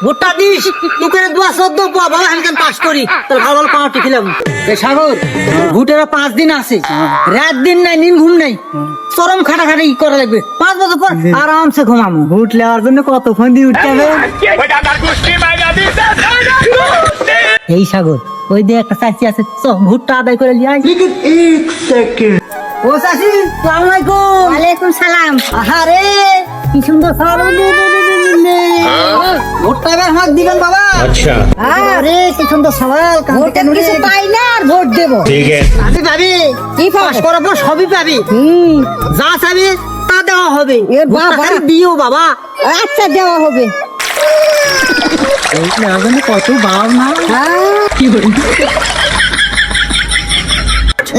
ভুট্টা দিস তুকে 214 বাবা আমি কেন পাস করি তাহলে ভালো ভালো পাউটি খেলাম। এ সাগর ভুটের 5 দিন আছে, রাত দিন নাই নিন ঘুম নাই, চরম খাটাখাটি করা লাগবে। 5 বছর পর আরামসে ঘুমামু। ভুট লেওয়ার জন্য কত ফোন দিয়ে উঠতে হবে। এই সাগর ওই দিয়ে একটা চাচি আছে, ভুট্টা আদায় করে লিয়ে আয়। ও চাচি সালাম আলাইকুম। ওয়ালাইকুম সালাম। আহারে কি সুন্দর সালাম। ভোটটা এবার হাত দিবেন বাবা। अच्छा আরে কি সুন্দর সওয়াল। ভোটের কিছু পাই না আর ভোট দেব। ठीक है পাবি পাবি কি পাস করার পর সবই পাবি। যা চাবি তা দেওয়া হবে। এ বাবা। ভোটটা খালি দিও বাবা। আচ্ছা দেওয়া হবে। এই না কত ভাবনা।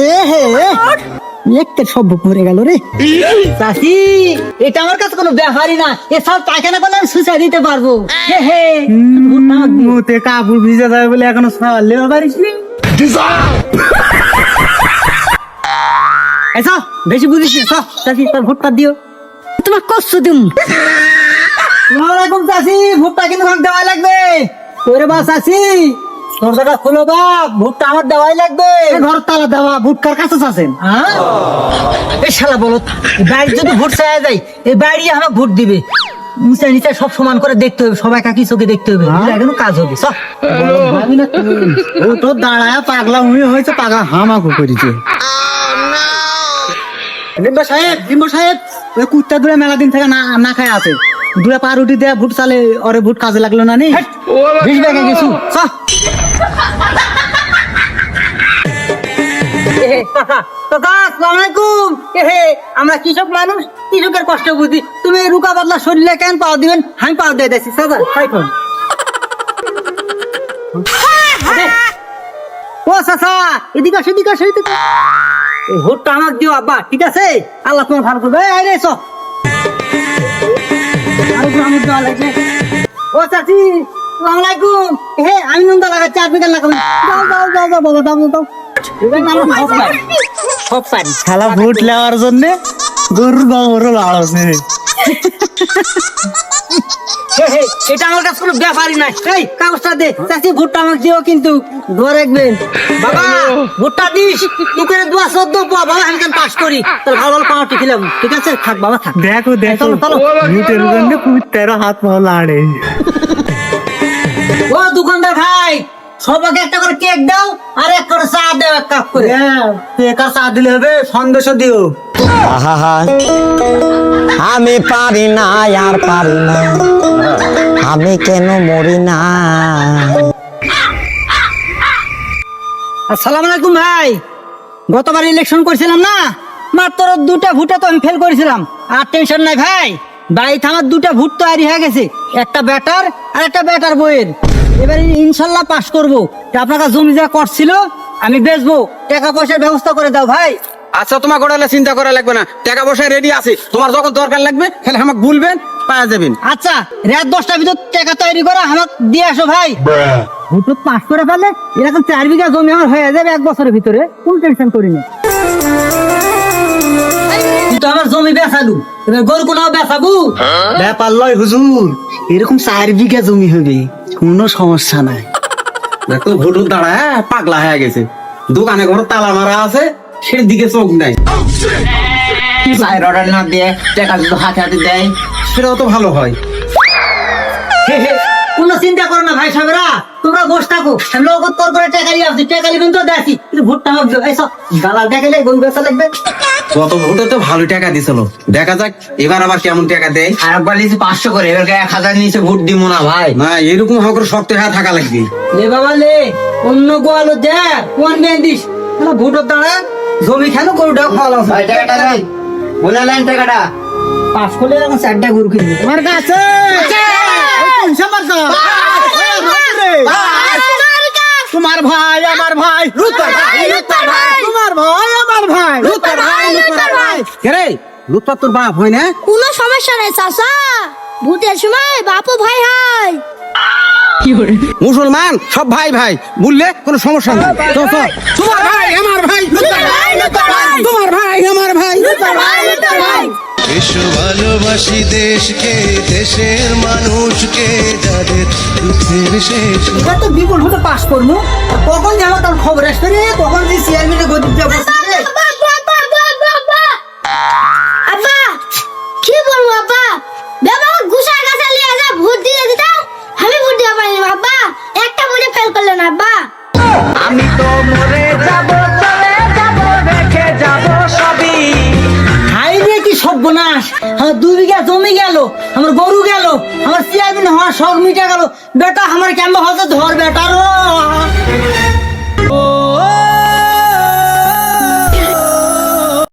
এ হে একটা সব পড়ে গেল রে। চাচি এটা আমার কাছে কোনো ব্যাপারই না, এসব পায়খানা করলে আমি সুসা দিতে পারবো। হে হে মুতে কাপড় ভিজে যাবে বলে এখনো সওয়াল লেবা পারিস নি। এসো বেশি বুঝিস না, চাচি তোর ভোটটা দিও। তোমার কষ্ট দিম। আসসালামু চাচি, ভুট্টা কিন্তু ভাগ দেওয়াই লাগবে। তোরে বা চাচি দরজাটা খুলো বাপ, ভুট্টা আমার দেওয়াই লাগবে। ঘর তালা দেওয়া ভুট্টার কাছে আছেন। এই শালা বলো, বাড়ি যদি ভোট চাওয়া যায় এই বাড়ি আমার ভোট দিবে। নিচে নিচে সব সমান করে দেখতে হবে, সবাই কাকি চোখে দেখতে হবে, এখন কাজ হবে। ও তো দাঁড়ায় পাগলা হয়েছে, পাগলা হামাকু করেছে। লিম্ব সাহেব ওই কুত্তা দূরে মেলা দিন থেকে না খায় আছে, দূরে পাউরুটি দেয়া ভুট চালে ওরে ভুট কাজে লাগলো না। নেই বিশ ব্যাগে গেছু আমরা কৃষক মানুষ, কৃষকের কষ্ট বুঝি। তুমি রুকা বদলা শরীরে কেন পাও দিবেন, আমি পাও দিয়ে দিচ্ছি। ও চাচা এদিকে আসো, এদিকে আসো, এদিকে। ভোটটা আমার দিও আব্বা, ঠিক আছে? আল্লাহ তোমার ভালো করবে। রে চ ও চাচি সালাম আলাইকুম। হে আমি নুনটা লাগাচ্ছি, আপনি কেন লাগাবেন? দাও দাও দাও দাও বাবা, দাও দাও। সব পারি শালা ভোট নেওয়ার জন্য গরুর গোবর লাড়ছে। এটা আমার কাছে কোনো ব্যাপারই নাই। এই কাগজটা দে চাচি, ভোটটা আমাকে দিও কিন্তু ধরে রাখবেন বাবা। ভোটটা দিস তুকে 214 বাবা আমি কেন পাস করি তাহলে ভালো ভালো পাউটি খেলাম। ঠিক আছে থাক বাবা থাক। দেখো দেখো ভোটের জন্য কুত্তার হাত পা লাড়ে। ও দোকানদার ভাই সবাইকে একটা করে কেক দাও আর এক করে চা দাও, এক কাপ করে। কেক আর চা দিলে হবে, সন্দেশ দিও। আমি পারি না আর পারি না, আমি কেন মরি না। আসসালামু আলাইকুম ভাই, গতবার ইলেকশন করছিলাম না, মাত্র 2টা ভোটে তো আমি ফেল করেছিলাম। আর টেনশন নাই ভাই, বাড়িতে আমার 2টা ভোট তৈরি হয়ে গেছে, একটা ব্যাটার আর একটা ব্যাটার বইয়ের। এবার ইনশাল্লাহ পাস করবো। আপনার জমি যা করছিল আমি বেচবো, টাকা পয়সার ব্যবস্থা করে দাও ভাই। আচ্ছা তোমার গোড়ালে চিন্তা করা লাগবে না, টাকা পয়সা রেডি আছে। তোমার যখন দরকার লাগবে তাহলে আমাকে বলবেন, পাওয়া যাবেন। আচ্ছা রাত 10টার ভিতর টাকা তৈরি করে আমাকে দিয়ে আসো ভাই। ভোট পাস করে ফেলে এরকম 4 বিঘা জমি আমার হয়ে যাবে 1 বছরের ভিতরে, কোন টেনশন করি না। তো আমার জমি বেচালু, এবার গরু কোনাও বেচাবো। ব্যাপার লয় হুজুর, এরকম 4 বিঘা জমি হবে, কোনো সমস্যা নাই। তো ভোটুর দাঁড়া পাগলা হয়ে গেছে, দোকানে ঘর তালা মারা আছে, সের দিকে চোখ নাই। অর্ডার না দিয়ে টাকা যদি হাতে হাতে দেয় সেটাও তো ভালো হয়। কোনো চিন্তা করো না ভাই সাহেবরা, তোমরা বসে থাকো, আমি লগত তোর করে টাকা নিয়ে আসছি, টাকা নিবেন তো দেখি ভোটটা আমাকে দিও। এইসব দালাল দেখালে গরু বেচা লাগবে। গত ভোটে তো ভালো টাকা দিছিল, দেখা যাক এবার আবার কেমন টাকা দেয়। আর একবার নিচে 500 করে, এবার 1000 নিচে ভোট দিব না ভাই। না এরকম হকর শক্ত হয়ে থাকা লাগবে। লে বাবা লে, অন্য গোয়ালো দেখ কোন বেন্দিস ভোটের দাঁড়া জমি খেলো, গরুটা খাওয়া টাকাটা দেন, বলে নেন টাকাটা। পাস করলে এরকম 4টা গরু কিনবে তোমার কাছে। তোমার ভাই আমার ভাই, তোমার ভাই আমার ভাই। রে লুৎফা তোর বাপ হয় না? কোনো সমস্যা নাই চাচা, ভোটের সময় বাপু ভাই হয়। মুসলমান সব ভাই ভাই বললে কোনো সমস্যা নেই। তোমার ভাই আমার ভাই, তোমার ভাই আমার ভাই। এসো ভালোবাসি দেশকে, দেশের মানুষকে, যাদের দুঃখের শেষ এটা তো বিপুল হতে পাস করবো, কখন যে আমার তার খবর আসবে রে, কখন যে চেয়ারম্যানে গদিতে যাবো রে। আব্বা, আব্বা, আব্বা, আব্বা, আব্বা, আব্বা। আব্বা, কি বলবো আব্বা? বাবা আমার গুছার কাছে নিয়ে যা ভোট দিয়ে দিতাম, আমি ভোট দিতে পারিনি আব্বা। একটা মনে ফেল করলেন আব্বা। আমি তো মরে যাব, চলে যাব, রেখে যাব সবই। হাই রে কি সর্বনাশ, আমার 2 বিঘা জমি গেল, আমার গরু গেল, আমার চেয়ারম্যান হওয়ার শখ মিটে গেল। বেটা আমার কেমন হতে ধর বেটা রো।